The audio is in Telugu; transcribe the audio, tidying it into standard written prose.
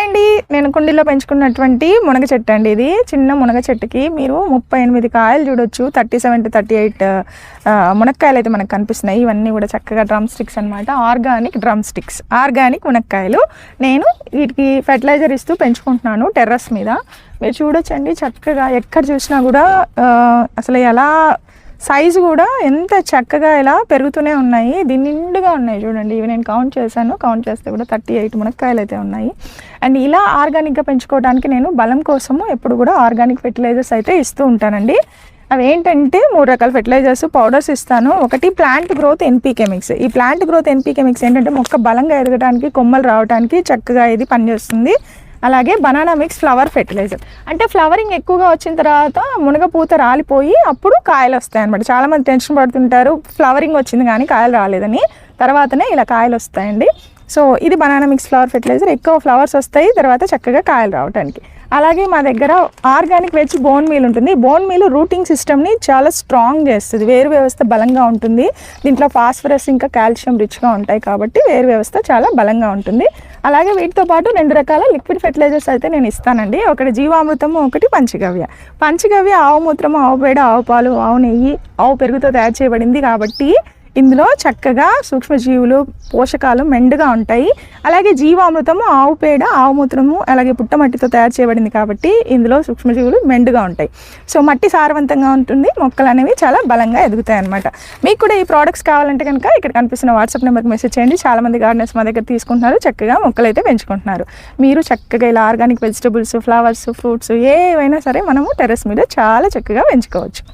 హాయ్ అండి, నేను కుండీలో పెంచుకున్నటువంటి మునగ చెట్టు అండి. ఇది చిన్న మునగ చెట్టుకి మీరు 38 కాయలు చూడొచ్చు. 37 to 38 మునక్కాయలు అయితే మనకు కనిపిస్తున్నాయి. ఇవన్నీ కూడా చక్కగా డ్రమ్ స్టిక్స్ అనమాట. ఆర్గానిక్ డ్రమ్ స్టిక్స్, ఆర్గానిక్ మునక్కాయలు. నేను వీటికి ఫెర్టిలైజర్ ఇస్తూ పెంచుకుంటున్నాను టెర్రస్ మీద. మీరు చూడొచ్చండి, చక్కగా ఎక్కడ చూసినా కూడా అసలు ఎలా సైజు కూడా ఎంత చక్కగా ఇలా పెరుగుతూనే ఉన్నాయి. దీని నిండుగా ఉన్నాయి చూడండి. ఇవి నేను కౌంట్ చేశాను, కౌంట్ చేస్తే కూడా 38 మునక్కాయలు అయితే ఉన్నాయి. అండ్ ఇలా ఆర్గానిక్గా పెంచుకోవడానికి నేను బలం కోసము ఎప్పుడు కూడా ఆర్గానిక్ ఫెర్టిలైజర్స్ అయితే ఇస్తూ ఉంటానండి. అవి ఏంటంటే 3 రకాల ఫెర్టిలైజర్స్, పౌడర్స్ ఇస్తాను. ఒకటి ప్లాంట్ గ్రోత్ ఎన్పీకే మిక్స్. ఈ ప్లాంట్ గ్రోత్ ఎన్పీకే మిక్స్ ఏంటంటే మొక్క బలంగా ఎదగడానికి, కొమ్మలు రావడానికి చక్కగా ఇది పనిచేస్తుంది. అలాగే బనానా మిక్స్ ఫ్లవర్ ఫెర్టిలైజర్. అంటే ఫ్లవరింగ్ ఎక్కువగా వచ్చిన తర్వాత మునగ పూత రాలిపోయి అప్పుడు కాయలు వస్తాయి అనమాట. చాలామంది టెన్షన్ పడుతుంటారు, ఫ్లవరింగ్ వచ్చింది కానీ కాయలు రాలేదని. తర్వాతనే ఇలా కాయలు వస్తాయండి. సో ఇది బనానా మిక్స్ ఫ్లవర్ ఫెర్టిలైజర్. ఎక్కువ ఫ్లవర్స్ వస్తాయి, తర్వాత చక్కగా కాయలు రావడానికి. అలాగే మా దగ్గర ఆర్గానిక్ వెజ్ బోన్ మీల్ ఉంటుంది. బోన్ మీల్ రూటింగ్ సిస్టమ్ని చాలా స్ట్రాంగ్ చేస్తుంది, వేరు వ్యవస్థ బలంగా ఉంటుంది. దీంట్లో ఫాస్ఫరస్ ఇంకా కాల్షియం రిచ్గా ఉంటాయి కాబట్టి వేరు వ్యవస్థ చాలా బలంగా ఉంటుంది. అలాగే వీటితో పాటు 2 రకాల లిక్విడ్ ఫెర్టిలైజర్స్ అయితే నేను ఇస్తానండి. ఒకటి జీవామృతము, ఒకటి పంచగవ్య. పంచగవ్య ఆవు మూత్రము, ఆవు పేడ, ఆవు పాలు, ఆవు నెయ్యి, ఆవు పెరుగుతో తయారు చేయబడింది కాబట్టి ఇందులో చక్కగా సూక్ష్మజీవులు, పోషకాలు మెండుగా ఉంటాయి. అలాగే జీవామృతము ఆవు పేడ, ఆవు మూత్రము, అలాగే పుట్టమట్టితో తయారు చేయబడింది కాబట్టి ఇందులో సూక్ష్మజీవులు మెండుగా ఉంటాయి. సో మట్టి సారవంతంగా ఉంటుంది, మొక్కలు అనేవి చాలా బలంగా ఎదుగుతాయి అన్నమాట. మీకు కూడా ఈ ప్రోడక్ట్స్ కావాలంటే కనుక ఇక్కడ కనిపిస్తున్న వాట్సాప్ నెంబర్కి మెసేజ్ చేయండి. చాలామంది గార్డెనర్స్ మా దగ్గర తీసుకుంటున్నారు, చక్కగా మొక్కలు అయితే పెంచుకుంటున్నారు. మీరు చక్కగా ఇలా ఆర్గానిక్ వెజిటబుల్స్, ఫ్లవర్స్, ఫ్రూట్స్ ఏవైనా సరే మనము టెర్రస్ మీద చాలా చక్కగా పెంచుకోవచ్చు.